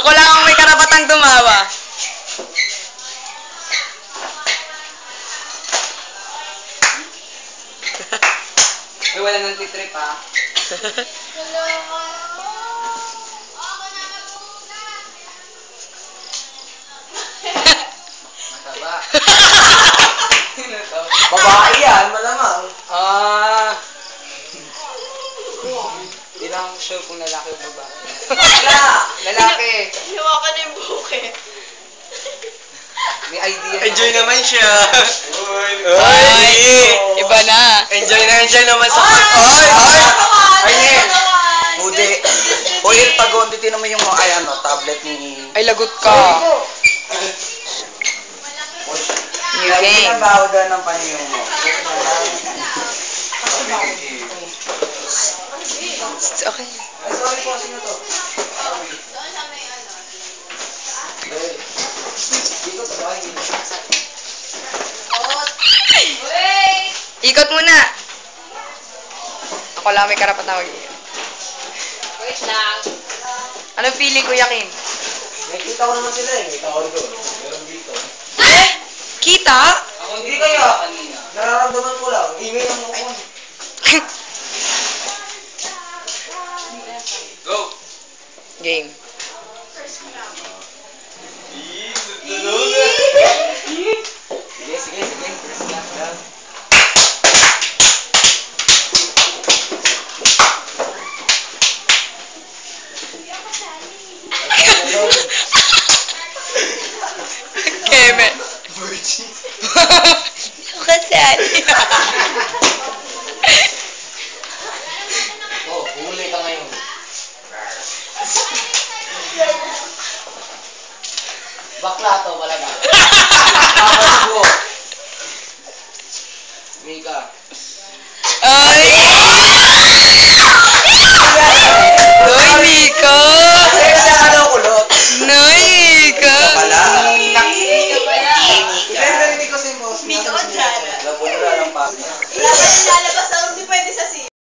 Ako lang ang may karapatang tumawa. Ay, wala nang titrip ha. Mataba. Babae yan, malamang. Hindi lang ako sure kung lalaki o babae. Wala! Lalaki. Ginawa ka na yung bukit. May idea. Enjoy naman siya. Ay! Iba na. Enjoy naman sa Ay! Budi. Uy, El Tagon, dito naman yung tablet ni... Ay, lagot ka. New game. Ang baho doon ng paniyong mo. It's okay. Sorry po, sino to? Dito sa bahay. Ikot muna. Ako lang may karapatan mag-iikot. Wait lang. Anong feeling, Kuya Kim? Nakikita ko naman sila eh. May tawag doon. Meron dito. Kita? Ako Hindi kaya. Nararamdaman ko lang. Email ang mukha. Go! Game. Sige. Keme. Kasali. Oh, huli ka ngayon. Bakla to, talaga. Mika. Ay!